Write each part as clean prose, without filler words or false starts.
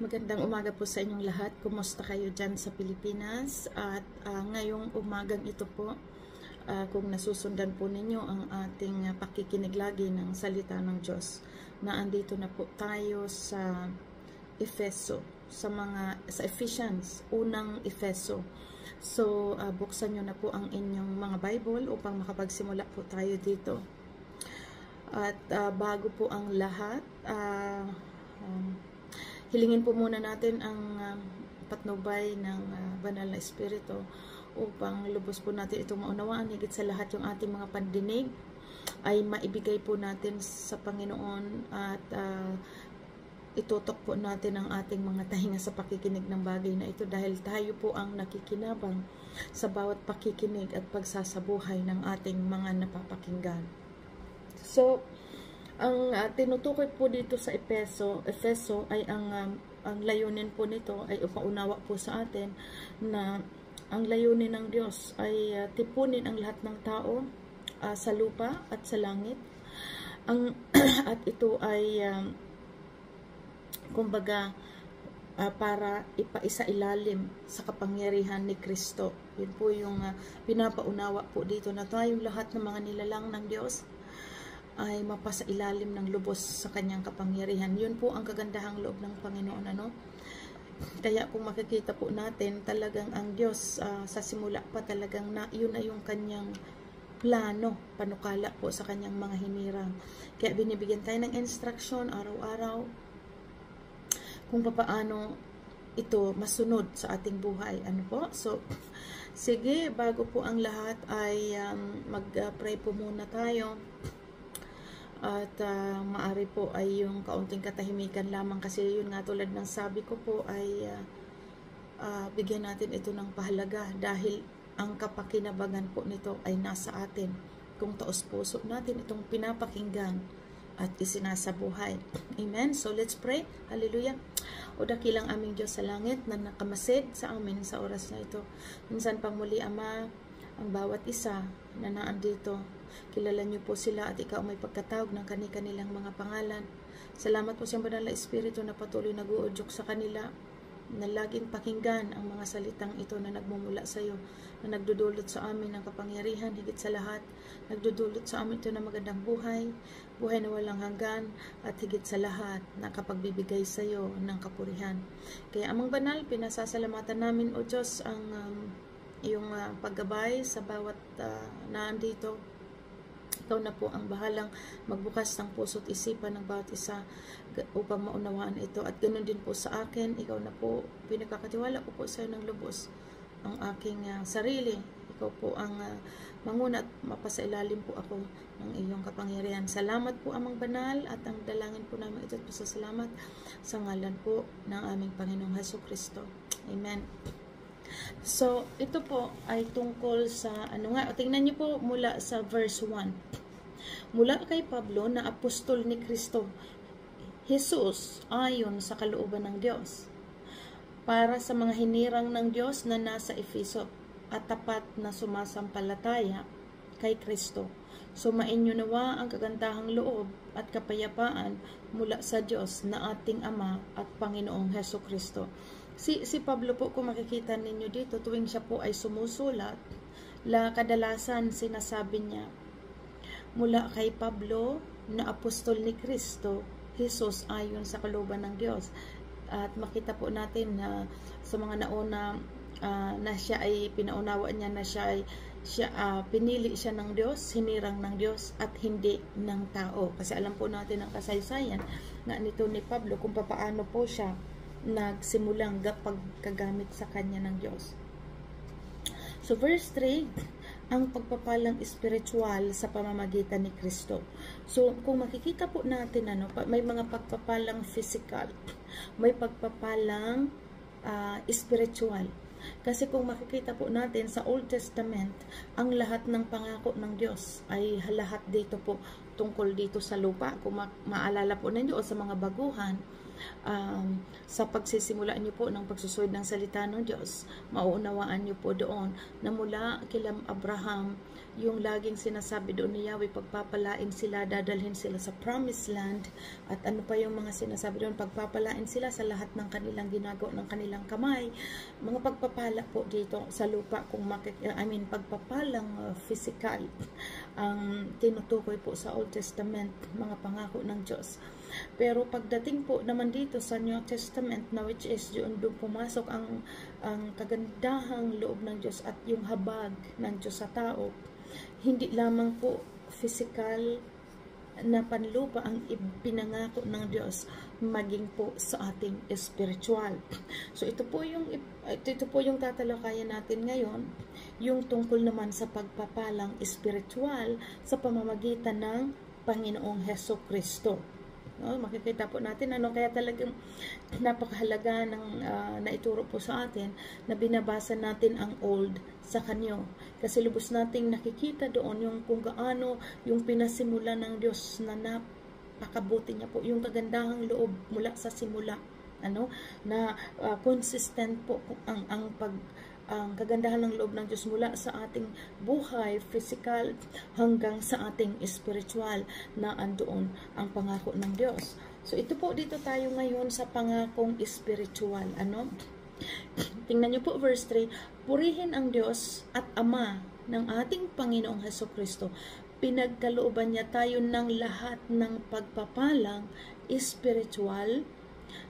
Magandang umaga po sa inyong lahat. Kumusta kayo dyan sa Pilipinas? At ngayong umagang ito po, kung nasusundan po ninyo ang ating pakikinig lagi ng salita ng Diyos, na andito na po tayo sa Efeso, sa Ephesians, unang Efeso. So, buksan nyo na po ang inyong mga Bible upang makapagsimula po tayo dito. At bago po ang lahat, hilingin po muna natin ang patnubay ng banal na Espiritu upang lubos po natin itong maunawaan. Higit sa lahat, yung ating mga pandinig ay maibigay po natin sa Panginoon at itutok po natin ang ating mga tahinga sa pakikinig ng bagay na ito, dahil tayo po ang nakikinabang sa bawat pakikinig at pagsasabuhay ng ating mga napapakinggan. So, ang tinutukoy po dito sa Efeso ay ang layunin po nito ay upaunawa po sa atin na ang layunin ng Diyos ay tipunin ang lahat ng tao sa lupa at sa langit. At ito ay kumbaga para ipaisa-ilalim sa kapangyarihan ni Kristo. Yun po yung pinapaunawa po dito, na tayong lahat ng mga nilalang ng Diyos ay mapasailalim ng lubos sa kanyang kapangyarihan. Yun po ang kagandahang loob ng Panginoon, ano? Kaya kung makikita po natin, talagang ang Diyos sa simula pa talagang yun ay yung kanyang plano, panukala po sa kanyang mga hinirang. Kaya binibigyan tayo ng instruction araw-araw kung paano ito masunod sa ating buhay. Ano po? So, sige, bago po ang lahat ay mag-pray po muna tayo. At maari po ay yung kaunting katahimikan lamang, kasi yun nga, tulad ng sabi ko po, ay bigyan natin ito ng pahalaga, dahil ang kapakinabangan po nito ay nasa atin kung taos puso natin itong pinapakinggan at isinasabuhay. Amen? So let's pray. Hallelujah. O dakilang aming Diyos sa langit na nakamasid sa amin sa oras na ito. Minsan pang muli, Ama, ang bawat isa na naandito, kilala niyo po sila at ikaw may pagkatawag ng kanilang mga pangalan. Salamat po sa banal na Espiritu na patuloy nag-uudyok sa kanila, na laging pakinggan ang mga salitang ito na nagmumula sa iyo, na nagdudulot sa amin ng kapangyarihan. Higit sa lahat, nagdudulot sa amin ito ng magandang buhay, buhay na walang hanggan, at higit sa lahat, nakapagbibigay sa iyo ng kapurihan. Kaya Amang Banal, pinasasalamatan namin, O Diyos, ang iyong paggabay sa bawat naandito. Ikaw na po ang bahalang magbukas ng puso at isipan ng bawat isa upang maunawaan ito. At ganoon din po sa akin, ikaw na po, pinagkakatiwala ko po sa iyo ng lubos ang aking sarili. Ikaw po ang manguna at mapasailalim po ako ng iyong kapangyarihan. Salamat po, Amang Banal, at ang dalangin po namin ito at pasasalamat sa ngalan po ng aming Panginoong Hesukristo. Amen. So, ito po ay tungkol sa, tingnan niyo po mula sa verse 1. Mula kay Pablo, na apostol ni Kristo Jesus ayon sa kalooban ng Diyos, para sa mga hinirang ng Diyos na nasa Efeso at tapat na sumasampalataya kay Kristo. Sumainyo nawa ang kagandahang loob at kapayapaan mula sa Diyos na ating Ama at Panginoong Hesukristo. Si Pablo po, kung makikita ninyo dito, tuwing siya po ay sumusulat, kadalasan sinasabi niya, mula kay Pablo, na apostol ni Kristo Jesus ayon sa kalooban ng Diyos. At makita po natin na sa mga nauna na siya ay pinaunawa niya na pinili siya ng Diyos, hinirang ng Diyos at hindi ng tao. Kasi alam po natin ang kasaysayan nga nito ni Pablo, kung paano po siya nagsimulang pagkagamit sa kanya ng Diyos. So verse 3, ang pagpapalang espiritual sa pamamagitan ni Kristo. So kung makikita po natin, may mga pagpapalang physical, may pagpapalang spiritual. Kasi kung makikita po natin sa Old Testament, ang lahat ng pangako ng Diyos ay lahat dito po tungkol dito sa lupa. Kung maalala po ninyo, o sa mga baguhan, sa pagsisimula niyo po ng pagsusunod ng salita ng Diyos, mauunawaan niyo po doon na mula kila Abraham, yung laging sinasabi doon ni Yahweh, pagpapalain sila, dadalhin sila sa promised land, at ano pa yung mga sinasabi doon, pagpapalain sila sa lahat ng kanilang ginagawa ng kanilang kamay, mga pagpapala po dito sa lupa, kung pagpapalang physical, ang tinutukoy po sa Old Testament, mga pangako ng Diyos. Pero pagdating po naman dito sa New Testament, na which is doon pumasok ang kagandahang loob ng Diyos at yung habag ng Diyos sa tao, hindi lamang po physical na panlupa ang ipinangako ng Diyos, maging po sa ating spiritual. So ito po yung tatalakayan natin ngayon, yung tungkol naman sa pagpapalang spiritual sa pamamagitan ng Panginoong Hesukristo. No, makikita po natin kaya talagang napakahalaga ng naituro po sa atin na binabasa natin ang Old sa New, kasi lubos nating nakikita doon yung kung gaano yung pinasimula ng Diyos na napakabuti niya po, yung kagandahang loob mula sa simula, na consistent po ang kagandahan ng loob ng Diyos mula sa ating buhay, physical, hanggang sa ating spiritual, na andoon ang pangako ng Diyos. So ito po, dito tayo ngayon sa pangakong spiritual. Tingnan niyo po verse 3, purihin ang Diyos at Ama ng ating Panginoong Hesukristo. Pinagkalooban niya tayo ng lahat ng pagpapalang spiritual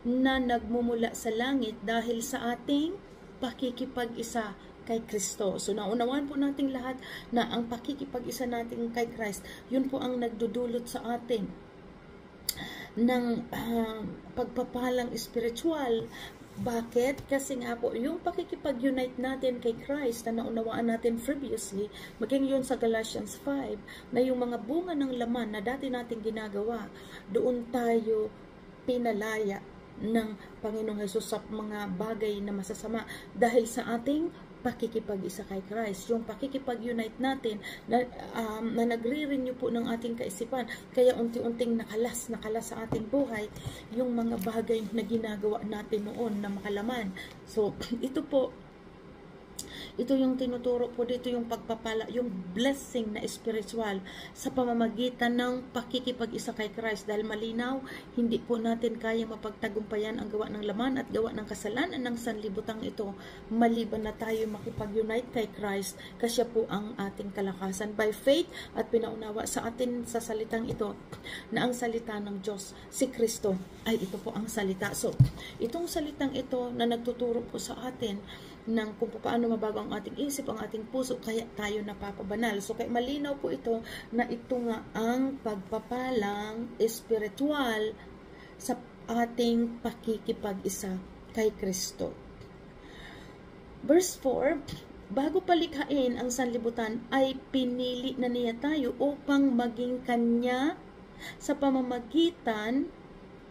na nagmumula sa langit dahil sa ating pakikipag-isa kay Kristo. So naunawaan po nating lahat na ang pakikipag-isa natin kay Christ, yun po ang nagdudulot sa atin ng pagpapalang spiritual. Bakit? Kasi nga po, yung pakikipag-unite natin kay Christ na naunawaan natin previously, maging yun sa Galatians 5, na yung mga bunga ng laman na dati natin ginagawa, doon tayo pinalaya ng Panginoong Hesus sa mga bagay na masasama dahil sa ating pakikipag-isa kay Christ. Yung pakikipag-unite natin na nagre-renew po ng ating kaisipan, kaya unti-unting nakalas sa ating buhay yung mga bagay na ginagawa natin noon na makalaman. So ito yung tinuturo po dito, yung pagpapala, yung blessing na spiritual sa pamamagitan ng pakikipag-isa kay Christ. Dahil malinaw, hindi po natin kayang mapagtagumpayan ang gawa ng laman at gawa ng kasalanan ng sanlibutang ito, maliban na tayo makipag-unite kay Christ, kasi siya po ang ating kalakasan. By faith, at pinaunawa sa atin sa salitang ito, na ang salita ng Diyos, si Kristo, ay ito po ang salita. So, itong salitang ito na nagtuturo po sa atin ng kung paano mabago ang ating isip, ang ating puso, kaya tayo napapabanal. So, kaya malinaw po ito na ito nga ang pagpapalang spiritual sa ating pakikipag-isa kay Kristo. Verse 4, bago palikhain ang sanlibutan, ay pinili na niya tayo upang maging Kanya sa pamamagitan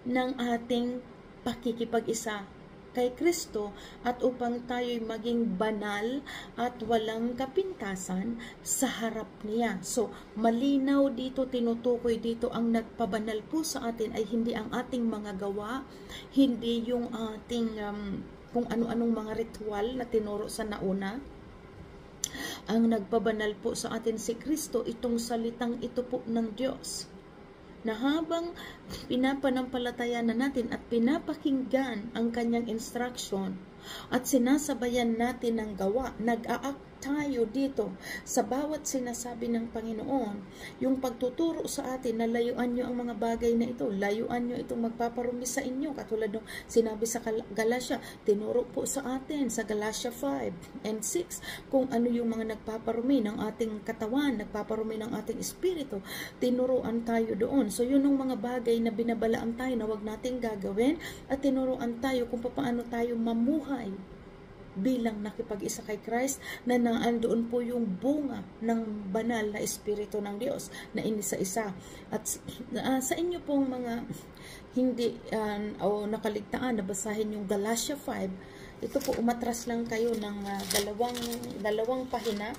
ng ating pakikipag-isa kay Kristo, at upang tayo'y maging banal at walang kapintasan sa harap niya. So, malinaw dito, tinutukoy dito, ang nagpabanal po sa atin ay hindi ang ating mga gawa, hindi yung ating kung ano-anong mga ritual na tinuro sa nauna. Ang nagpabanal po sa atin si Kristo, itong salitang ito po ng Diyos, na habang pinapanampalataya na natin at pinapakinggan ang kanyang instruction at sinasabayan natin ng gawa, nag-a-act tayo dito sa bawat sinasabi ng Panginoon, yung pagtuturo sa atin na layuan nyo ang mga bagay na ito, layuan nyo itong magpaparumi sa inyo, katulad ng sinabi sa Galatia, tinuro po sa atin sa Galatia 5 and 6, kung ano yung mga nagpaparumi ng ating katawan, nagpaparumi ng ating espiritu, tinuruan tayo doon. So yun ang mga bagay na binabalaan tayo na wag nating gagawin, at tinuruan tayo kung paano tayo mamuhay bilang nakipag-isa kay Christ, na naandoon po yung bunga ng banal na Espiritu ng Diyos na inisa-isa. At sa inyo pong mga hindi o nakaligtaan na basahin yung Galatia 5, ito po, umatras lang kayo ng dalawang pahina.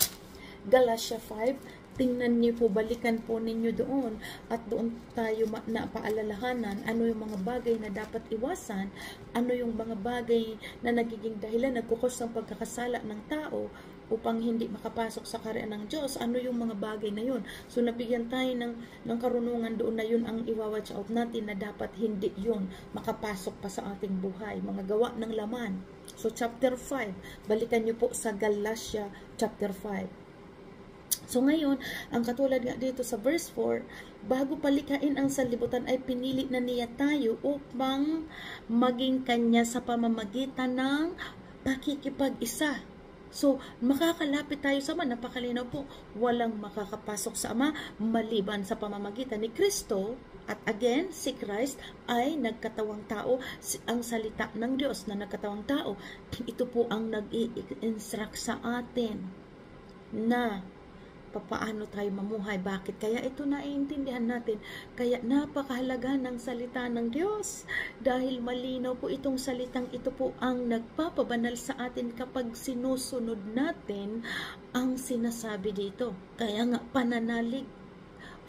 Galatia 5, tingnan niyo po, balikan po ninyo doon at doon tayo napaalalahanan ano yung mga bagay na dapat iwasan, ano yung mga bagay na nagiging dahilan, nagkukos ng pagkakasala ng tao upang hindi makapasok sa kaharian ng Diyos. Ano yung mga bagay na yun? So nabigyan tayo ng karunungan doon na yun ang iwa-watch out natin na dapat hindi yun makapasok pa sa ating buhay. Mga gawa ng laman. So chapter 5, balikan niyo po sa Galatia chapter 5. So ngayon, ang katulad nga dito sa verse 4, bago palikain ang sanlibutan ay pinili na niya tayo upang maging kanya sa pamamagitan ng pakikipag-isa. So, makakalapit tayo sa Ama. Napakalinaw po, walang makakapasok sa Ama maliban sa pamamagitan ni Kristo. At again, si Christ ay nagkatawang tao, ang salita ng Diyos na nagkatawang tao. Ito po ang nag-i-instruct sa atin na papaano tayo mamuhay. Bakit? Kaya ito naiintindihan natin. Kaya napakahalaga ng salita ng Diyos. Dahil malinaw po itong salitang ito po ang nagpapabanal sa atin kapag sinusunod natin ang sinasabi dito. Kaya nga pananalig,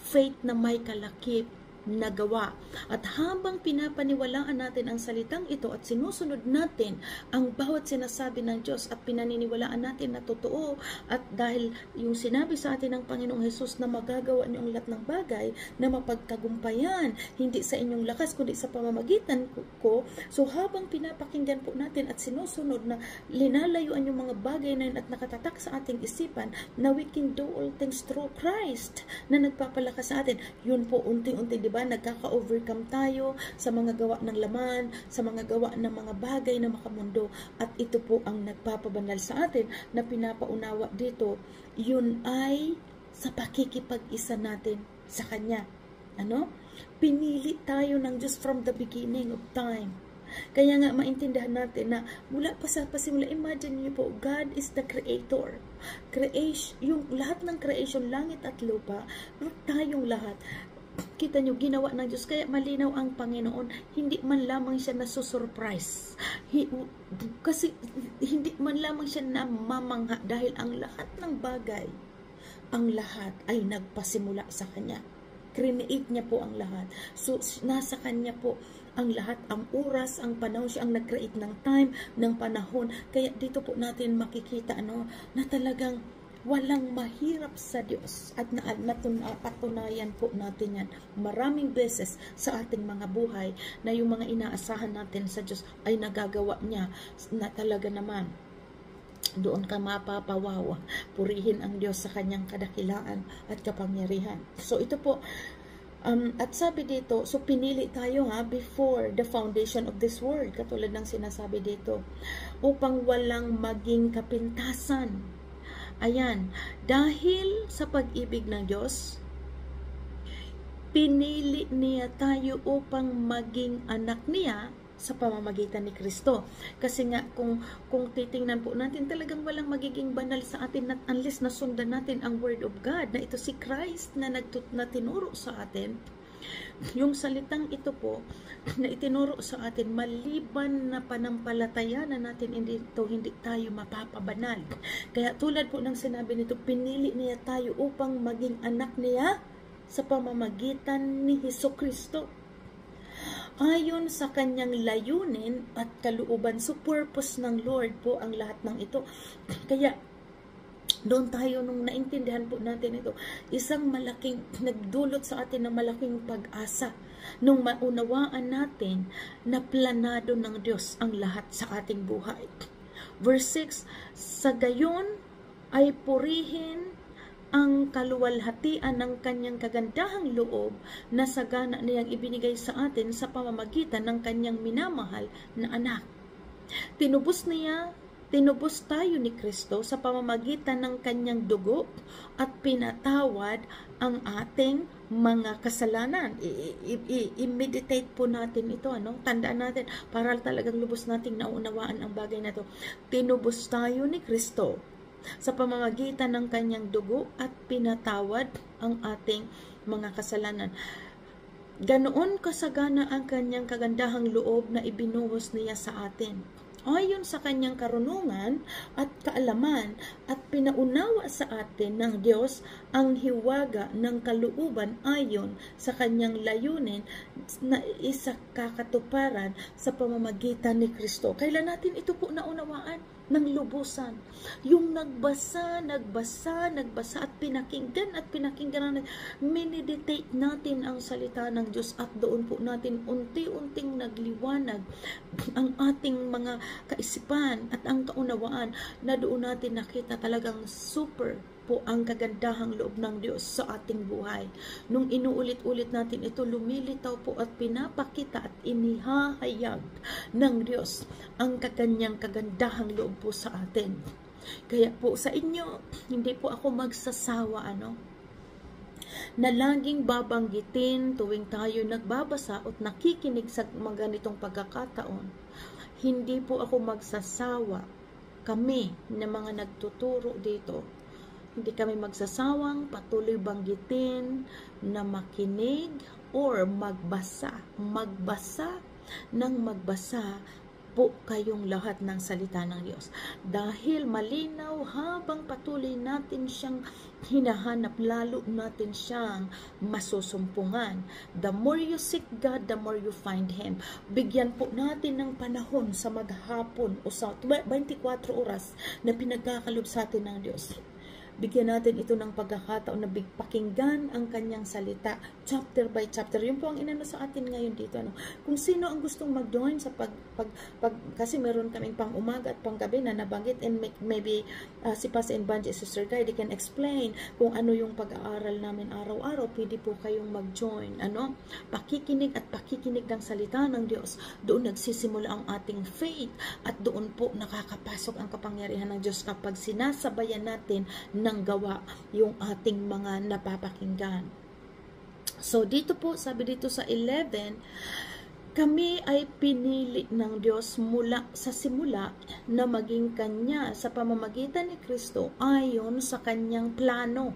faith na may kalakip na gawa. At habang pinapaniwalaan natin ang salitang ito at sinusunod natin ang bawat sinasabi ng Diyos at pinaniniwalaan natin na totoo, at dahil yung sinabi sa atin ng Panginoong Hesus na magagawa niyo ang lahat ng bagay na mapagtagumpayan, hindi sa inyong lakas kundi sa pamamagitan ko. So habang pinapakinggan po natin at sinusunod na linalayuan yung mga bagay na yun at nakatatak sa ating isipan na we can do all things through Christ na nagpapalakas sa atin, yun po unti-unti, diba, nagkaka-overcome tayo sa mga gawa ng laman, sa mga gawa ng mga bagay na makamundo. At ito po ang nagpapabanal sa atin na pinapaunawa dito, yun ay sa pakikipag-isa natin sa Kanya. Ano? Pinili tayo ng Diyos from the beginning of time. Kaya nga maintindihan natin na mula pa sa pasimula, imagine niyo po, God is the creator. Creation, yung lahat ng creation, langit at lupa, tayong lahat. Kita nyo, ginawa ng Diyos. Kaya malinaw ang Panginoon, hindi man lamang siya nasusurprise. Kasi hindi man lamang siya namamangha dahil ang lahat ng bagay, ang lahat ay nagpasimula sa Kanya. Create niya po ang lahat. So, nasa Kanya po ang lahat, ang oras, ang panahon. Siya ang nag-create ng time, ng panahon. Kaya dito po natin makikita na talagang walang mahirap sa Diyos at napatunayan po natin yan maraming beses sa ating mga buhay na yung mga inaasahan natin sa Diyos ay nagagawa niya na talaga naman. Doon ka mapapawawa. Purihin ang Diyos sa Kanyang kadakilaan at kapangyarihan. So ito po, at sabi dito, so pinili tayo before the foundation of this world, katulad ng sinasabi dito, upang walang maging kapintasan. Ayan, dahil sa pag-ibig ng Diyos, pinili niya tayo upang maging anak niya sa pamamagitan ni Kristo. Kasi nga, kung titingnan po natin, talagang walang magiging banal sa atin unless nasundan natin ang Word of God, na ito si Christ na tinuro sa atin. Yung salitang ito po na itinuro sa atin, maliban na panampalatayanan natin hindi tayo mapapabanal. Kaya tulad po ng sinabi nito, pinili niya tayo upang maging anak niya sa pamamagitan ni Hesukristo. Ayon sa Kanyang layunin at kalooban, so purpose ng Lord po ang lahat ng ito. Kaya doon tayo nung naintindihan po natin ito, isang malaking nagdulot sa atin ng malaking pag-asa nung maunawaan natin na planado ng Diyos ang lahat sa ating buhay. Verse 6, sa gayon ay purihin ang kaluwalhatian ng Kanyang kagandahang loob na sagana niyang ibinigay sa atin sa pamamagitan ng Kanyang minamahal na anak. Tinubos tayo ni Kristo sa pamamagitan ng Kanyang dugo at pinatawad ang ating mga kasalanan. I-meditate po natin ito, Tandaan natin, para talagang lubos nating naunawaan ang bagay na ito. Tinubos tayo ni Kristo sa pamamagitan ng Kanyang dugo at pinatawad ang ating mga kasalanan. Ganoon kasagana ang Kanyang kagandahang loob na ibinuhos niya sa atin. ayon sa kanyang karunungan at kaalaman, at pinaunawa sa atin ng Diyos ang hiwaga ng kalooban ayon sa kanyang layunin na isa kakatuparan sa pamamagitan ni Kristo. Kailan natin ito po naunawaan? Ng lubusan. Yung nagbasa at pinakinggan natin, meditate natin ang salita ng Diyos, at doon po natin unti-unting nagliwanag ang ating mga kaisipan at ang kaunawaan, na doon natin nakita talagang super po ang kagandahang loob ng Diyos sa ating buhay. Nung inuulit-ulit natin ito, lumilitaw po at pinapakita at inihahayag ng Diyos ang kaganyang kagandahang loob po sa atin. Kaya po sa inyo, hindi po ako magsasawa na laging babanggitin tuwing tayo nagbabasa at nakikinig sa mga ganitong pagkakataon. Hindi po ako magsasawa, kami na mga nagtuturo dito, hindi kami magsasawang patuloy banggitin na makinig or magbasa po kayong lahat ng salita ng Diyos. Dahil malinaw, habang patuloy natin siyang hinahanap, lalo natin siyang masusumpungan. The more you seek God, the more you find Him. Bigyan po natin ng panahon sa maghapon o sa 24 oras na pinagkakalob sa atin ng Diyos. Bigyan natin ito ng pagkakataon na pakinggan ang kanyang salita, chapter by chapter. Yun po ang inano sa atin ngayon dito. Kung sino ang gustong mag-join sa kasi meron kaming pang umaga at pang gabi na nabanggit, and maybe si Pastor and Banji, Sister Guy, they can explain kung ano yung pag-aaral namin araw-araw. Pwede po kayong mag-join. Pakikinig at pakikinig ng salita ng Diyos. Doon nagsisimula ang ating faith, at doon po nakakapasok ang kapangyarihan ng Diyos kapag sinasabayan natin ng gawa yung ating mga napapakinggan. So dito po, sabi dito sa 11, kami ay pinili ng Diyos mula sa simula na maging Kanya sa pamamagitan ni Kristo ayon sa Kanyang plano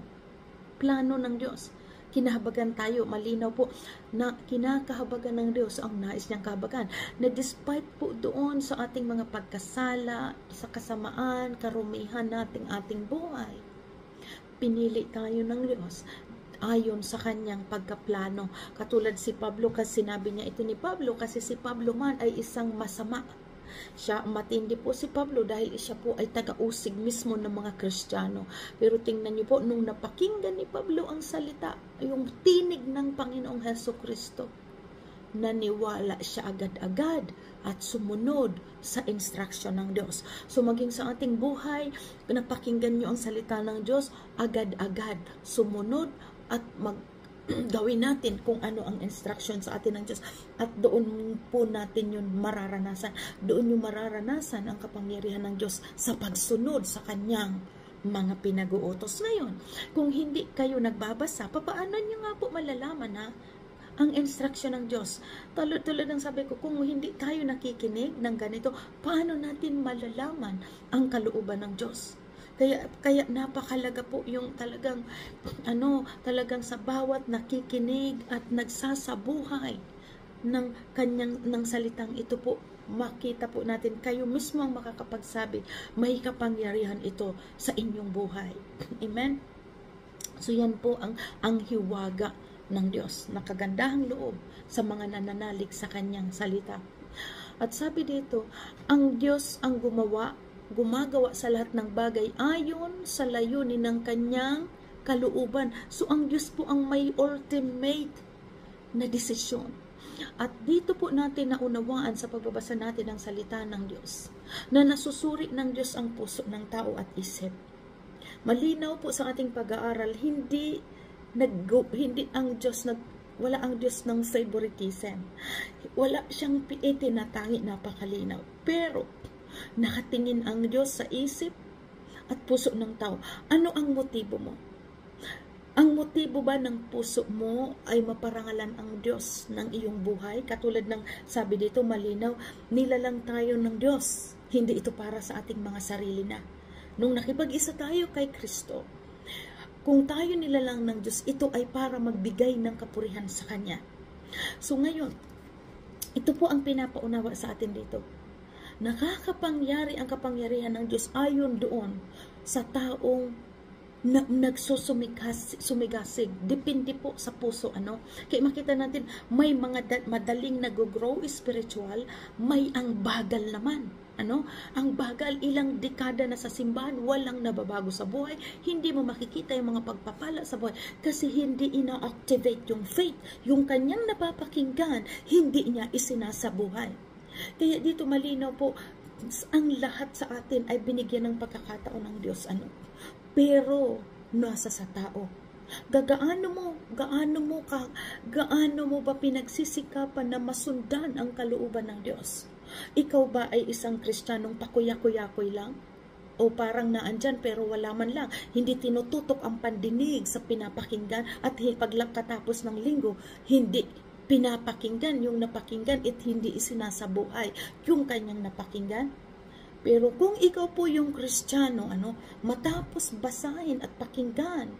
ng Diyos. Kinahabagan tayo, malinaw po na kinakahabagan ng Diyos ang nais niyang kahabagan, na despite po doon sa ating mga pagkasala, sa kasamaan, karumihan nating ating buhay, pinili tayo ng Diyos ayon sa kanyang pagkaplano. Katulad si Pablo, kasi sinabi niya ito ni Pablo, kasi si Pablo man ay isang masama. Siya, matindi po si Pablo dahil siya po ay taga-usig mismo ng mga Kristiyano. Pero tingnan niyo po, nung napakinggan ni Pablo ang salita, yung tinig ng Panginoong Hesukristo, naniwala siya agad-agad at sumunod sa instruction ng Diyos. So maging sa ating buhay, napakinggan nyo ang salita ng Diyos, agad-agad sumunod at gawin natin kung ano ang instruction sa atin ng Diyos, at doon po natin yun mararanasan. Doon yung mararanasan ang kapangyarihan ng Diyos sa pagsunod sa kanyang mga pinag-uutos. Ngayon, kung hindi kayo nagbabasa, paano nyo nga po malalaman ang instruction ng Diyos? Tulad ng sabi ko, kung hindi tayo nakikinig ng ganito, paano natin malalaman ang kalooban ng Diyos? Kaya napakalaga po yung talagang sa bawat nakikinig at nagsasabuhay ng salitang ito po, makita po natin, kayo mismo ang makakapagsabi, may kapangyarihan ito sa inyong buhay. Amen? So yan po ang hiwaga ng Diyos, na kagandahang loob sa mga nananalig sa kanyang salita. At sabi dito, ang Diyos ang gumagawa sa lahat ng bagay ayon sa layunin ng kanyang kalooban. So ang Diyos po ang may ultimate na desisyon. At dito po natin naunawaan sa pagbabasa natin ng salita ng Diyos, na nasusuri ng Diyos ang puso ng tao at isip. Malinaw po sa ating pag-aaral, wala ang Diyos ng favoritism. Wala siyang itinatangi, napakalinaw. Pero nakatingin ang Diyos sa isip at puso ng tao. Ano ang motibo mo? Ang motibo ba ng puso mo ay maparangalan ang Diyos ng iyong buhay? Katulad ng sabi dito, malinaw, nilalang tayo ng Diyos. Hindi ito para sa ating mga sarili na. Nung nakipag-isa tayo kay Kristo, kung tayo nilalang ng Diyos, ito ay para magbigay ng kapurihan sa Kanya. So ngayon, ito po ang pinapaunawa sa atin dito. Nakakapangyari ang kapangyarihan ng Diyos ayon doon sa taong nagsusumigasig. Depende po sa puso. Kaya makita natin, may mga madaling nag-grow spiritual, may ang bagal naman. Ang bagal, ilang dekada na sa simbahan, walang nababago sa buhay, hindi mo makikita yung mga pagpapala sa buhay, kasi hindi ina-activate yung faith. Yung kanyang napapakinggan, hindi niya isinasabuhay. Kaya dito malinaw po, ang lahat sa atin ay binigyan ng pagkakataon ng Diyos. Pero nasa sa tao. Gaano mo ba pinagsisikapan na masundan ang kalooban ng Diyos? Ikaw ba ay isang Kristiyanong pakuya-kuya-kuy lang? O parang naandyan pero wala man lang, hindi tinututok ang pandinig sa pinapakinggan, at pagkatapos ng linggo, hindi pinapakinggan yung napakinggan at hindi isinasabuhay yung kanyang napakinggan? Pero kung ikaw po yung Kristiyano, matapos basahin at pakinggan,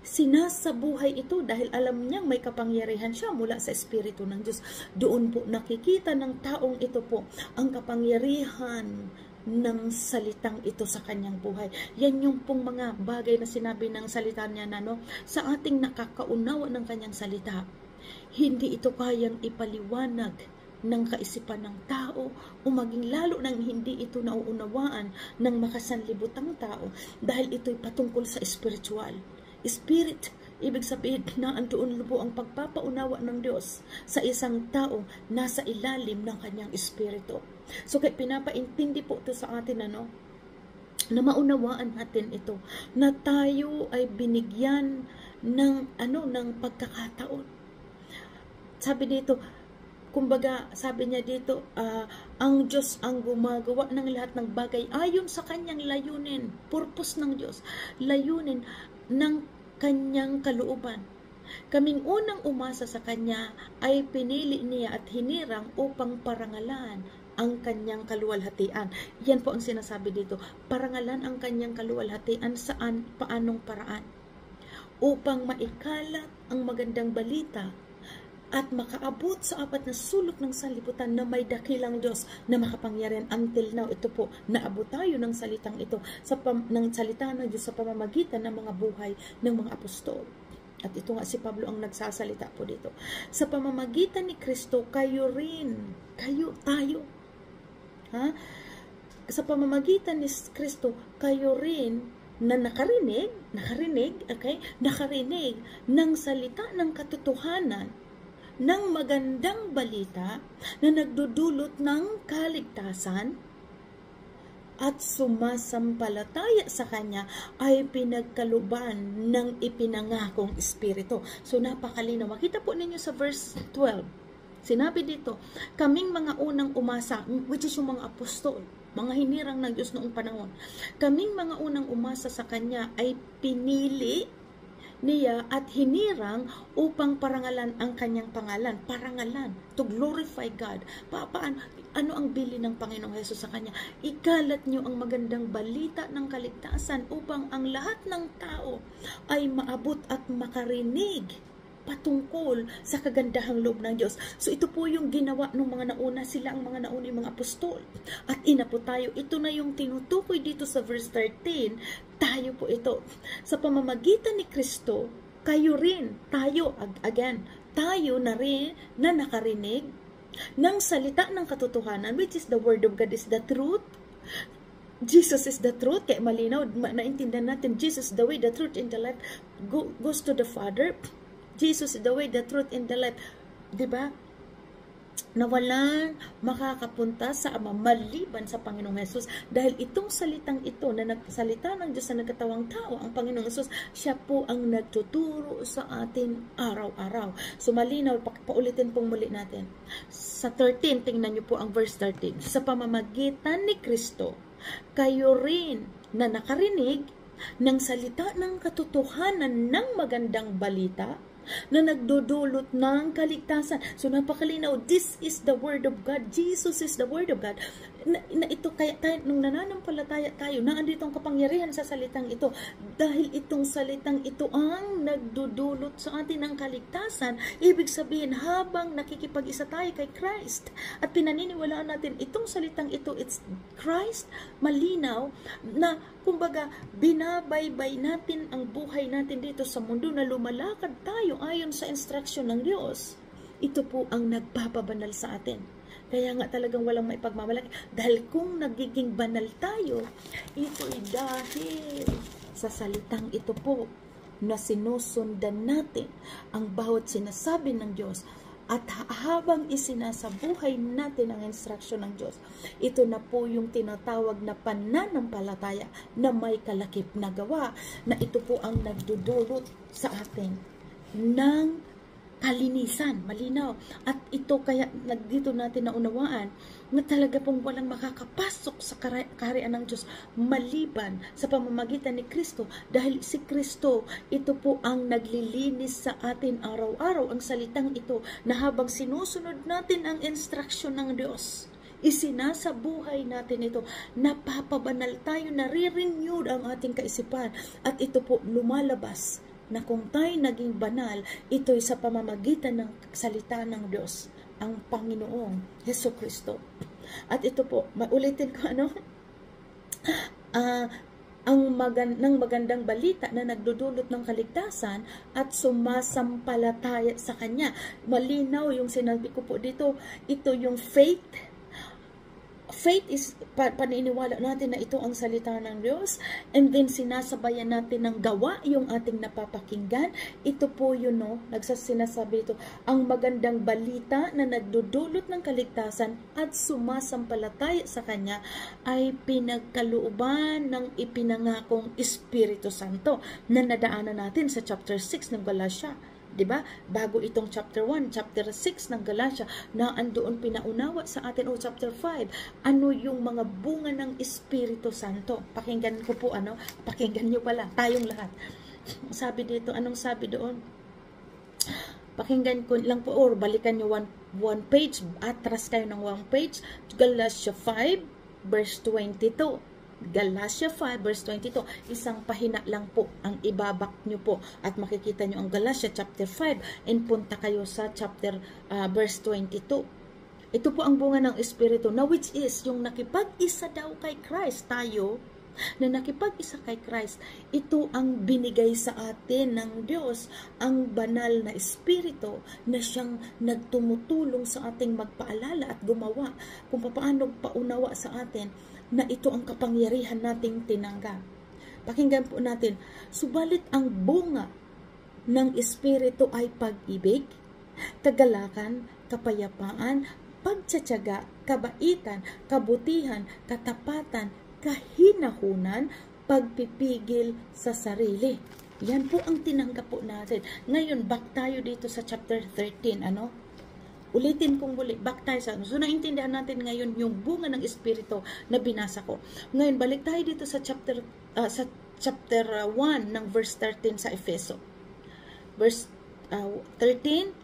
sinasabuhay ito dahil alam niyang may kapangyarihan siya mula sa Espiritu ng Diyos. Doon po nakikita ng taong ito po ang kapangyarihan ng salitang ito sa kanyang buhay. Yan yung pong mga bagay na sinabi ng salita niya sa ating nakakaunawa ng kanyang salita. Hindi ito kayang ipaliwanag ng kaisipan ng tao, o maging lalo nang hindi ito nauunawaan ng makasanlibutang tao, dahil ito'y patungkol sa spiritual. Spirit, ibig sabihin na andoon po ang pagpapaunawa ng Diyos sa isang tao nasa ilalim ng kanyang espiritu. So kaya pinapaintindi po ito sa atin na maunawaan natin ito, na tayo ay binigyan ng pagkakataon. Sabi dito, kumbaga, sabi niya dito, ang Diyos ang gumagawa ng lahat ng bagay ayon sa kanyang layunin. Purpose ng Diyos, layunin ng kanyang kalooban. Kaming unang umasa sa kanya ay pinili niya at hinirang upang parangalan ang kanyang kaluwalhatian. Yan po ang sinasabi dito, parangalan ang kanyang kaluwalhatian. Paanong paraan? Upang maikalat ang magandang balita at makaabot sa apat na sulok ng sanlibutan na may dakilang Diyos na makapangyarihan. Until now, ito po, naabot tayo ng salitang ito, ng salita ng Diyos sa pamamagitan ng mga buhay ng mga apostol. At ito nga si Pablo ang nagsasalita po dito. Sa pamamagitan ni Kristo, tayo, sa pamamagitan ni Kristo, kayo rin na nakarinig ng salita ng katotohanan, ng magandang balita na nagdudulot ng kaligtasan at sumasampalataya sa kanya, ay pinagkaluban ng ipinangakong Espiritu. So napakalinaw. Makita po ninyo sa verse 12. Sinabi dito, kaming mga unang umasa, which is yung mga apostol, mga hinirang ng Diyos noong panahon. Kaming mga unang umasa sa kanya ay pinili niya at hinirang upang parangalan ang kanyang pangalan. Parangalan, to glorify God. Ano ang bili ng Panginoong Hesus sa kanya? Ikalat niyo ang magandang balita ng kaligtasan upang ang lahat ng tao ay maabot at makarinig patungkol sa kagandahang loob ng Diyos. So ito po yung ginawa ng mga nauna, sila ang mga nauna, yung mga apostol. At ina po tayo, ito na yung tinutukoy dito sa verse 13, tayo po ito. Sa pamamagitan ni Kristo, kayo rin, tayo na rin na nakarinig ng salita ng katotohanan, which is the word of God is the truth. Jesus is the truth. Kaya malinaw, naintindihan natin, Jesus is the way, the truth, and the life, goes to the Father. Jesus is the way, the truth, and the life. Diba? Na walang makakapunta sa Ama maliban sa Panginoong Hesus. Dahil itong salitang ito na nagsalita ng Diyos na nagkatawang tao, ang Panginoong Hesus, siya po ang nagtuturo sa atin araw-araw. So malinaw, paulitin pong muli natin. Sa 13, tingnan niyo po ang verse 13. Sa pamamagitan ni Kristo, kayo rin na nakarinig ng salita ng katotohanan ng magandang balita na nagdudulot ng kaligtasan. So napakalinaw, this is the Word of God. Jesus is the Word of God. Na ito, kaya tayo, nung nananampalataya tayo, na andito ang kapangyarihan sa salitang ito. Dahil itong salitang ito ang nagdudulot sa atin ng kaligtasan. Ibig sabihin, habang nakikipag-isa tayo kay Christ at pinaniniwalaan natin itong salitang ito, it's Christ, malinaw na kumbaga, binabaybay natin ang buhay natin dito sa mundo na lumalakad tayo ayon sa instruction ng Diyos. Ito po ang nagpapabanal sa atin. Kaya nga talagang walang maipagmamalaki. Dahil kung nagiging banal tayo, ito'y dahil sa salitang ito po na sinusundan natin ang bawat sinasabi ng Diyos. At habang isinasabuhay natin ang instruction ng Diyos, ito na po yung tinatawag na pananampalataya na may kalakip na gawa, na ito po ang nagdudulot sa atin ng kalinisan, malinaw. At ito kaya dito natin naunawaan na talaga pong walang makakapasok sa kaharian ng Diyos maliban sa pamamagitan ni Kristo. Dahil si Kristo, ito po ang naglilinis sa atin araw-araw. Ang salitang ito na habang sinusunod natin ang instruction ng Diyos, isinasabuhay natin ito, napapabanal tayo, nare-renewed ang ating kaisipan. At ito po lumalabas na kung tayo naging banal, ito'y sa pamamagitan ng salita ng Diyos, ang Panginoong Hesus Kristo. At ito po, maulitin ko ang magandang balita na nagdudulot ng kaligtasan at sumasampalataya sa Kanya. Malinaw yung sinabi ko po dito, ito yung faith. Faith is paniniwala natin na ito ang salita ng Diyos, and then sinasabayan natin ng gawa yung ating napapakinggan. Ito po yun, sinasabi ito, ang magandang balita na nagdudulot ng kaligtasan at sumasampalataya sa Kanya ay pinagkalooban ng ipinangakong Espiritu Santo na nadaanan natin sa chapter 6 ng Galatia. Diba? Bago itong chapter 1, chapter 6 ng Galatia, na andoon pinaunawa sa atin, o chapter 5, ano yung mga bunga ng Espiritu Santo. Pakinggan ko po, pakinggan nyo pala, tayong lahat. Sabi dito, anong sabi doon? Pakinggan ko lang po, or balikan nyo one page, atras kayo ng one page, Galatia 5, verse 22. Galatia 5 verse 22, isang pahina lang po ang ibabak nyo po at makikita nyo ang Galatia chapter 5 and punta kayo sa chapter verse 22. Ito po ang bunga ng Espiritu, na which is yung nakipag-isa daw kay Christ. Tayo na nakipag-isa kay Christ, ito ang binigay sa atin ng Diyos, ang banal na Espiritu na siyang nagtumutulong sa ating magpaalala at gumawa kung paano paunawa sa atin na ito ang kapangyarihan nating tinanggap. Pakinggan po natin, subalit ang bunga ng Espiritu ay pag-ibig, kagalakan, kapayapaan, pagtsatsaga, kabaitan, kabutihan, katapatan, kahinahunan, pagpipigil sa sarili. Yan po ang tinanggap po natin. Ngayon, back tayo dito sa chapter 13, Ulitin kong muli, back tayo sa So, naintindihan natin ngayon yung bunga ng Espiritu na binasa ko. Ngayon, balik tayo dito sa chapter 1 ng verse 13 sa Efeso. Verse 13,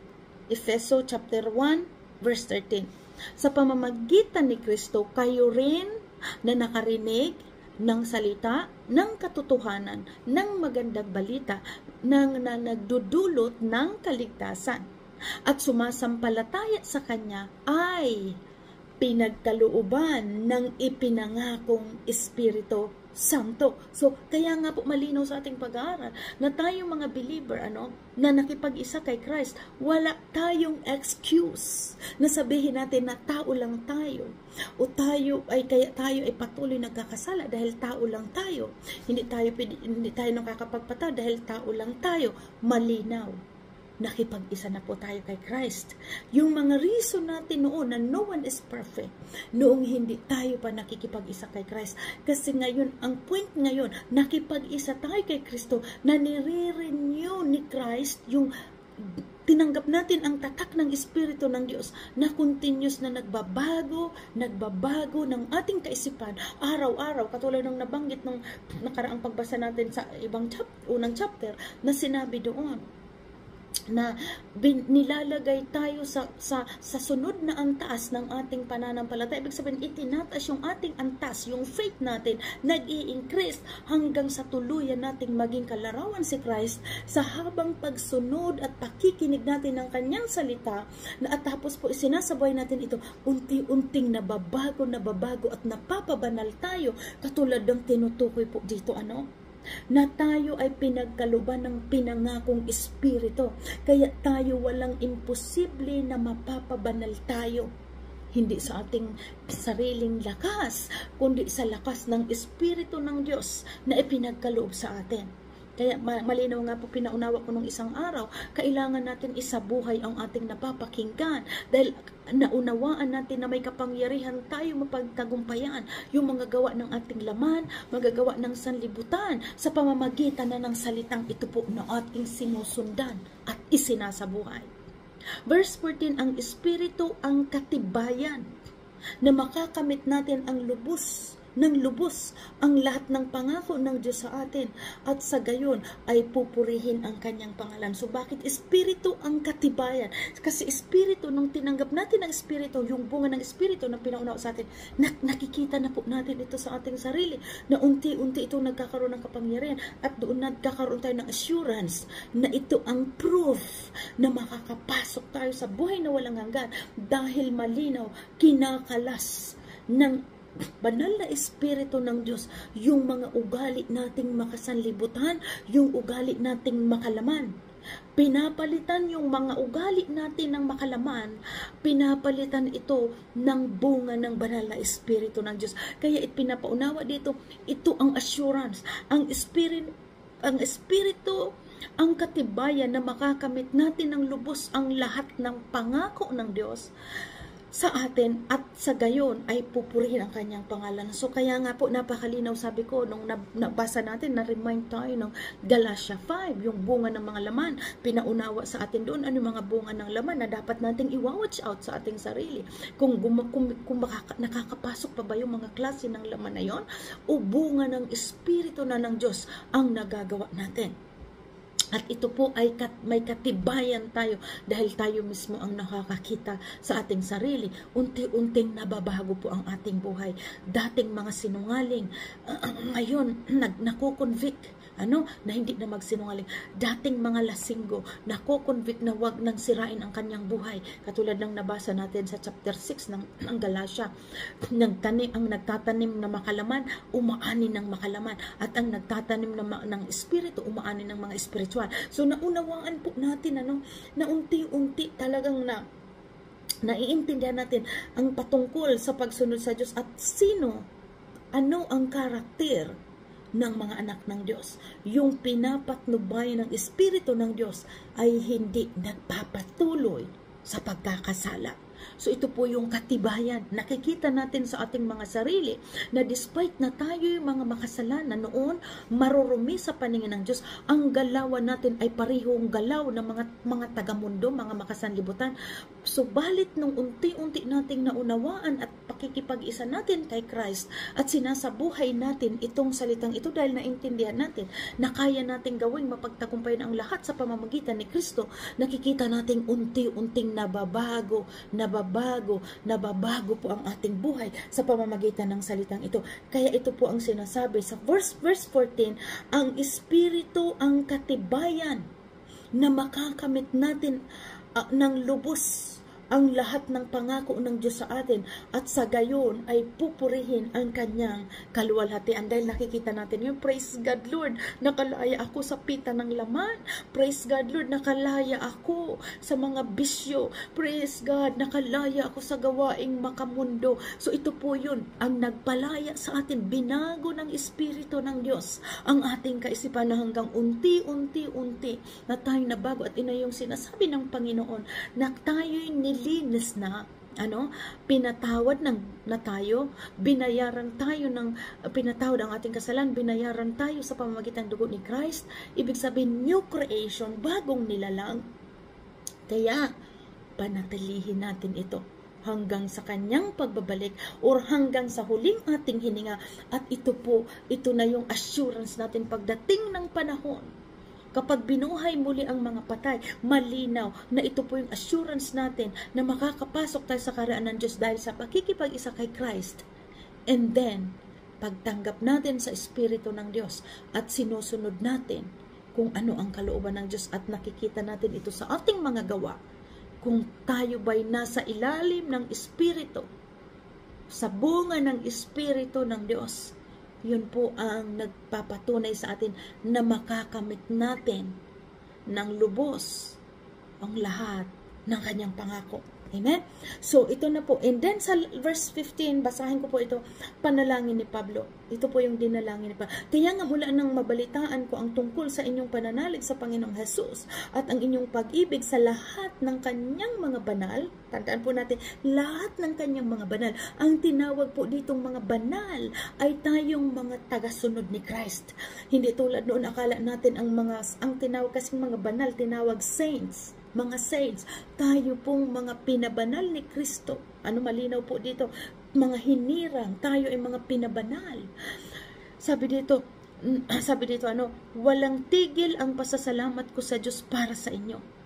Efeso chapter 1, verse 13. Sa pamamagitan ni Kristo, kayo rin na nakarinig ng salita, ng katotohanan, ng magandang balita, na nagdudulot ng kaligtasan at sumasampalataya sa Kanya ay pinagkalooban ng ipinangakong Espiritu Santo. So, kaya nga po malinaw sa ating pag-aaral na tayong mga believer, na nakipag-isa kay Christ, wala tayong excuse na sabihin natin na tao lang tayo, o tayo ay patuloy nagkakasala dahil tao lang tayo. Hindi tayo nakakapagpatawad dahil tao lang tayo. Malinaw, nakipag-isa na po tayo kay Christ. Yung mga reason natin noon na no one is perfect, noong hindi tayo pa nakikipag-isa kay Christ. Kasi ngayon, ang point ngayon, nakipag-isa tayo kay Kristo, na nire-renew ni Christ yung tinanggap natin ang tatak ng Espiritu ng Diyos na continuous na nagbabago ng ating kaisipan araw-araw, katulad ng nabanggit ng nakaraang pagbasa natin sa unang chapter na sinabi doon nilalagay tayo sa sunod na antas ng ating pananampalataya. Ibig sabihin, itinataas yung ating antas, yung faith natin, nag-i-increase hanggang sa tuluyan nating maging kalarawan si Christ sa habang pagsunod at pakikinig natin ng kanyang salita, na at tapos po isinasabay natin ito, unti-unting nababago at napapabanal tayo, katulad ng tinutukoy po dito, na tayo ay pinagkaluban ng pinangakong Espiritu. Kaya tayo walang imposible na mapapabanal tayo. Hindi sa ating sariling lakas, kundi sa lakas ng Espiritu ng Diyos na ipinagkaloob sa atin. Kaya malinaw nga po, pinaunawa ko nung isang araw, kailangan natin isabuhay ang ating napapakinggan dahil naunawaan natin na may kapangyarihan tayo mapagtagumpayan yung mga gawa ng ating laman, magagawa ng sanlibutan sa pamamagitan na ng salitang ito po na ating sinusundan at isinasabuhay. Verse 14, ang Espiritu ang katibayan na makakamit natin ang lubos ang lahat ng pangako ng Diyos sa atin, at sa gayon ay pupurihin ang kanyang pangalan. So bakit Espiritu ang katibayan? Kasi Espiritu, nung tinanggap natin ang Espiritu, yung bunga ng Espiritu na pinaunawa sa atin, nakikita na po natin ito sa ating sarili, na unti-unti ito nagkakaroon ng kapangyarihan, at doon nagkakaroon tayo ng assurance na ito ang proof na makakapasok tayo sa buhay na walang hanggan dahil malinaw, kinakalas ng banal na Espiritu ng Diyos yung mga ugali nating makasanlibutan, yung ugali nating makalaman. Pinapalitan yung mga ugali natin ng makalaman, pinapalitan ito ng bunga ng banal na Espiritu ng Diyos. Kaya pinapaunawa dito, ito ang assurance, ang Espiritu ang katibayan na makakamit natin ng lubos ang lahat ng pangako ng Diyos sa atin, at sa gayon ay pupurihin ang kanyang pangalan. So kaya nga po napakalinaw, sabi ko nung nabasa natin, na-remind tayo ng Galatia 5, yung bunga ng mga laman, pinaunawa sa atin doon ano yung mga bunga ng laman na dapat nating i-watch out sa ating sarili, kung nakakapasok pa ba yung mga klase ng laman na yon, o bunga ng Espiritu na ng Diyos ang nagagawa natin. At ito po ay may katibayan tayo dahil tayo mismo ang nakakakita sa ating sarili. Unti-unting nababago po ang ating buhay. Dating mga sinungaling, ngayon nako-convict na hindi na magsinungaling. Dating mga lasinggo, nako-convict na wag nang sirain ang kanyang buhay. Katulad ng nabasa natin sa chapter 6 ng Galatia, ang nagtatanim na makalaman, umaani ng makalaman, at ang nagtatanim ng Espiritu, umaani ng mga espiritual. So naunawaan po natin na unti-unti talagang naiintindihan natin ang patungkol sa pagsunod sa Diyos at ano ang karakter ng mga anak ng Diyos. Yung pinapatnubayan ng Espiritu ng Diyos ay hindi nagpapatuloy sa pagkakasala. So ito po yung katibayan. Nakikita natin sa ating mga sarili na despite na tayo yung mga makasalanan noon, marurumi sa paningin ng Diyos, ang galawan natin ay parehong galaw ng mga tagamundo, mga makasanlibutan. Subalit nung unti-unti nating naunawaan at pakikipag-isa natin kay Christ at sinasabuhay natin itong salitang ito dahil naintindihan natin na kaya nating gawing mapagtagumpayan ang lahat sa pamamagitan ni Kristo, nakikita nating unti-unting nababago po ang ating buhay sa pamamagitan ng salitang ito. Kaya ito po ang sinasabi sa verse 14, ang Espiritu ang katibayan na makakamit natin ng lubos ang lahat ng pangako ng Diyos sa atin, at sa gayon ay pupurihin ang kanyang kaluwalhatian. Dahil nakikita natin yung praise God Lord, nakalaya ako sa pita ng laman. Praise God Lord, nakalaya ako sa mga bisyo. Praise God, nakalaya ako sa gawaing makamundo. So ito po yun, ang nagpalaya sa atin, binago ng Espiritu ng Diyos ang ating kaisipan na hanggang unti-unti na tayo nabago. At ina yung sinasabi ng Panginoon na tayo'y linis na, pinatawad na tayo, binayaran tayo pinatawad ang ating kasalanan, binayaran tayo sa pamamagitan ng dugo ni Christ. Ibig sabihin, new creation, bagong nilalang. Kaya, panatilihin natin ito hanggang sa kanyang pagbabalik or hanggang sa huling ating hininga. At ito na yung assurance natin pagdating ng panahon Kapag binuhay muli ang mga patay, malinaw na ito po yung assurance natin na makakapasok tayo sa karaan ng Diyos dahil sa pakikipag-isa kay Christ. And then, pagtanggap natin sa Espiritu ng Diyos at sinusunod natin kung ano ang kalooban ng Diyos at nakikita natin ito sa ating mga gawa, kung tayo ba'y nasa ilalim ng Espiritu, sa bunga ng Espiritu ng Diyos, yun po ang nagpapatunay sa atin na makakamit natin ng lubos ang lahat ng kanyang pangako. Amen? So, ito na po. And then, sa verse 15, basahin ko po ito, panalangin ni Pablo. Ito po yung dinalangin ni Pablo. Kaya nga mula nang mabalitaan ko ang tungkol sa inyong pananalig sa Panginoong Jesus at ang inyong pag-ibig sa lahat ng kanyang mga banal, tandaan po natin, lahat ng kanyang mga banal. Ang tinawag po ditong mga banal ay tayong mga tagasunod ni Christ. Hindi tulad noon, akala natin ang tinawag kasing mga banal, tinawag saints. Mga saints, tayo pong mga pinabanal ni Kristo. Ano malinaw po dito? Mga hinirang, tayo ay mga pinabanal. Sabi dito, walang tigil ang pasasalamat ko sa Diyos para sa inyo.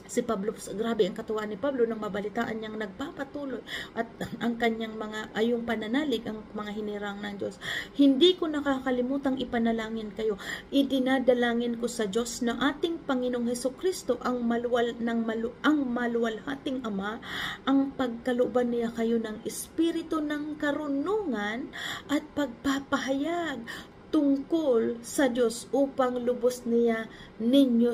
Si Pablo, grabe ang katuwaan ni Pablo nang mabalitaan niyang nagpapatuloy at ang kanyang yung pananalig, ang mga hinirang ng Diyos. Hindi ko nakakalimutang ipanalangin kayo. Idinadalangin ko sa Diyos na ating Panginoong Hesukristo ang maluwalhating Ama, ang pagkalooban niya kayo ng espiritu ng karunungan at pagpapahayag tungkol sa Diyos upang lubos ninyo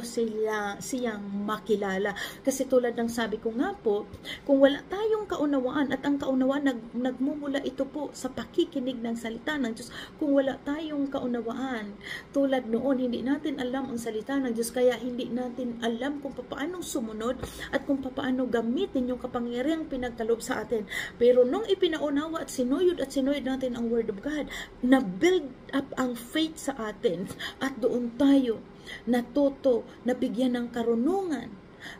siyang makilala. Kasi tulad ng sabi ko nga po, kung wala tayong kaunawaan, at ang kaunawaan nagmumula ito po sa pakikinig ng salita ng Diyos. Kung wala tayong kaunawaan, tulad noon, hindi natin alam ang salita ng Diyos, kaya hindi natin alam kung paano sumunod at kung paano gamitin yung kapangyarihang pinagkaloob sa atin. Pero nung ipinaunawa at sinuyod natin ang Word of God, na-build up ang faith sa atin at doon tayo natuto, nabigyan ng karunungan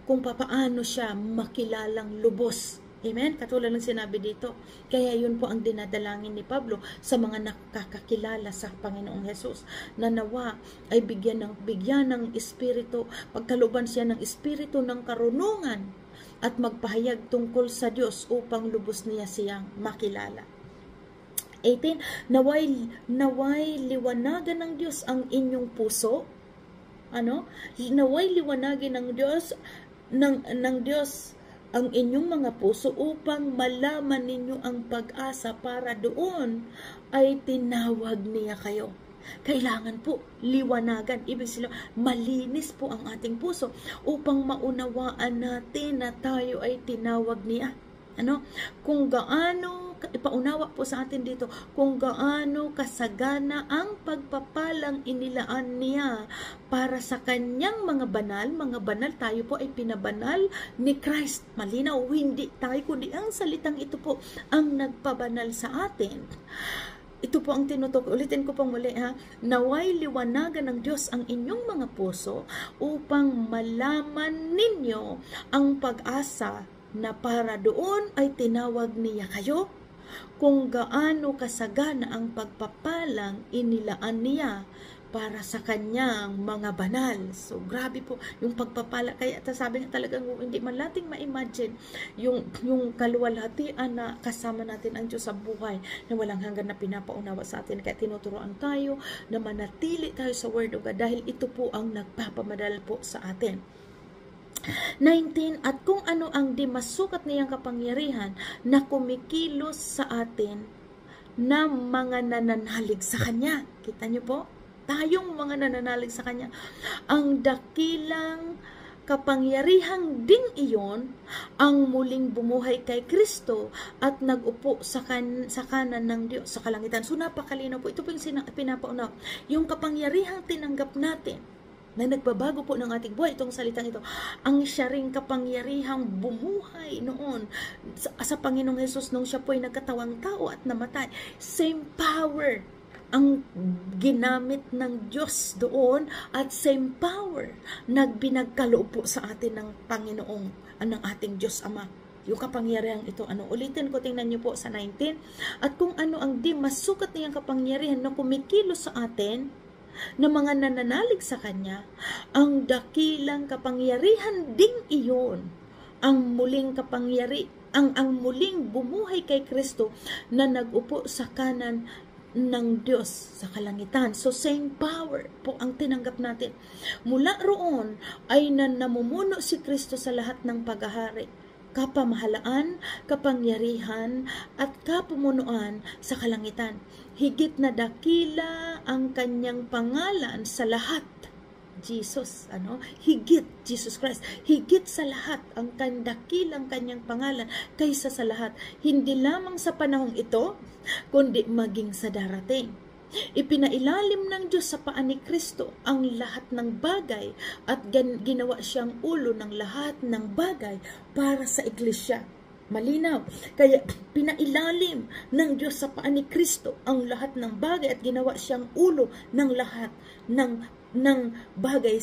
kung paano siya makilalang lubos. Amen? Katulad ng sinabi dito. Kaya yun po ang dinadalangin ni Pablo sa mga nakakakilala sa Panginoong Jesus, na nawa ay bigyan ng espiritu, pagkalooban siya ng espiritu ng karunungan at magpahayag tungkol sa Diyos upang lubos niya siyang makilala. 18, naway liwanagan ng Diyos ang inyong puso. Naway liwanagin ng Diyos ang inyong mga puso upang malaman ninyo ang pag-asa para doon ay tinawag niya kayo. Kailangan po liwanagan, ibig sabihin malinis po ang ating puso upang maunawaan natin na tayo ay tinawag niya. Kung gaano ipaunawa po sa atin dito kung gaano kasagana ang pagpapalang inilaan niya para sa kanyang mga banal tayo po ay pinabanal ni Christ. Malinaw, hindi tayo kundi ang salitang ito po ang nagpabanal sa atin. Ito po ang tinutok. Ulitin ko pong muli naway liwanagan ng Diyos ang inyong mga puso upang malaman ninyo ang pag-asa na para doon ay tinawag niya kayo, kung gaano kasagana ang pagpapalang inilaan niya para sa kanyang mga banal. So, grabe po yung pagpapala. Kaya sabi nga talagang hindi man nating ma-imagine yung kaluwalhatian na kasama natin ang Diyos sa buhay na walang hanggan na pinapaunawa sa atin. Kaya tinuturoan tayo na manatili tayo sa Word of God dahil ito po ang nagpapamadal po sa atin. 19, at kung ano ang di masukat niyang kapangyarihan na kumikilos sa atin na mga nananalig sa Kanya. Kita niyo po? Tayong mga nananalig sa Kanya. Ang dakilang kapangyarihang ding iyon ang muling bumuhay kay Kristo at nag-upo sa kanan ng Diyos sa kalangitan. So napakalinaw po. Ito po yung pinapaunaw. Yung kapangyarihang tinanggap natin na nagbabago po ng ating buhay, itong salitang ito, ang siya ring kapangyarihang bumuhay noon sa Panginoong Jesus nung siya po ay nagkatawang tao at namatay. Same power ang ginamit ng Diyos doon at same power nagbinagkaloob po sa atin ng Panginoong, ng ating Diyos Ama. Yung kapangyarihan ito, ulitin ko, tingnan niyo po sa 19, at kung ano ang di masukat niyang kapangyarihan na kumikilos sa atin na mga nananalig sa Kanya, ang dakilang kapangyarihan ding iyon, ang muling ang muling bumuhay kay Kristo na nag-upo sa kanan ng Diyos sa kalangitan. So same power po ang tinanggap natin. Mula roon ay namumuno si Kristo sa lahat ng paghahari, kapamahalaan, kapangyarihan at kapumunuan sa kalangitan. Higit na dakila ang kanyang pangalan sa lahat. Jesus, higit, Jesus Christ, higit sa lahat ang dakilang kanyang pangalan kaysa sa lahat, hindi lamang sa panahong ito, kundi maging sa darating. Ipinailalim ng Diyos sa paa ni Kristo ang lahat ng bagay at ginawa siyang ulo ng lahat ng bagay para sa iglesia. Malinaw. Kaya pinailalim ng Diyos sa paa ni Kristo ang lahat ng bagay at ginawa siyang ulo ng lahat ng bagay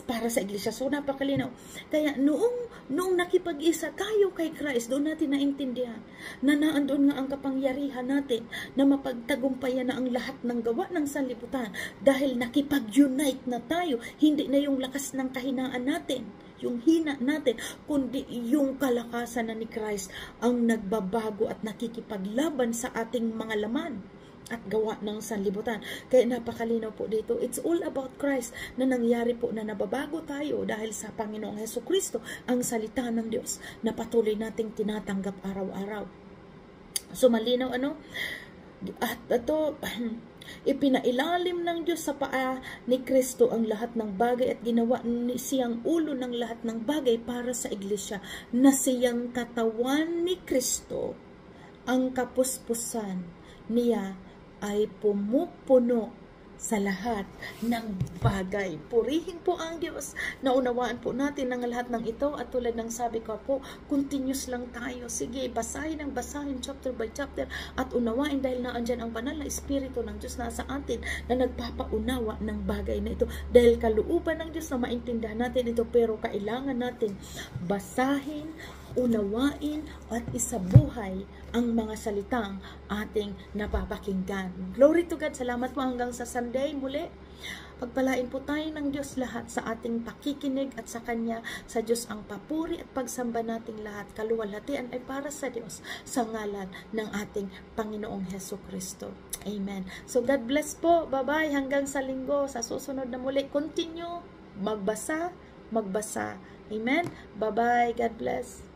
para sa iglesia. So napakalinaw. Kaya noong nakipag-isa tayo kay Christ, doon natin naintindihan na naandoon nga ang kapangyarihan natin na mapagtagumpayan na ang lahat ng gawa ng sanlibutan dahil nakipag-unite na tayo. Hindi na yung lakas ng kahinaan natin, yung hina natin, kundi yung kalakasan na ni Christ ang nagbabago at nakikipaglaban sa ating mga laman at gawa ng sanlibutan. Kaya napakalinaw po dito, it's all about Christ na nangyari po na nababago tayo dahil sa Panginoong Hesukristo, ang salita ng Diyos na patuloy nating tinatanggap araw-araw. So malinaw at ito, ipinailalim ng Diyos sa paa ni Kristo ang lahat ng bagay at ginawa siyang ulo ng lahat ng bagay para sa iglesia na siyang katawan ni Kristo, ang kapuspusan niya ay pumupuno sa lahat ng bagay. Purihin po ang Diyos. Naunawaan po natin ang lahat ng ito at tulad ng sabi ko po, continuous lang tayo. Sige, basahin chapter by chapter at unawain dahil naandyan ang banal na Espiritu ng Diyos na sa atin na nagpapaunawa ng bagay na ito. Dahil kalooban ng Diyos na maintindihan natin ito, pero kailangan natin basahin, unawain at isabuhay ang mga salitang ating napapakinggan. Glory to God. Salamat po hanggang sa Sunday muli. Pagpalain po tayo ng Diyos lahat sa ating pakikinig at sa Kanya, sa Diyos ang papuri at pagsamba nating lahat. Kaluwalhatian ay para sa Diyos sa ngalan ng ating Panginoong Hesukristo. Amen. So God bless po. Bye-bye. Hanggang sa linggo. Sa susunod na muli. Continue magbasa. Amen. Bye-bye. God bless.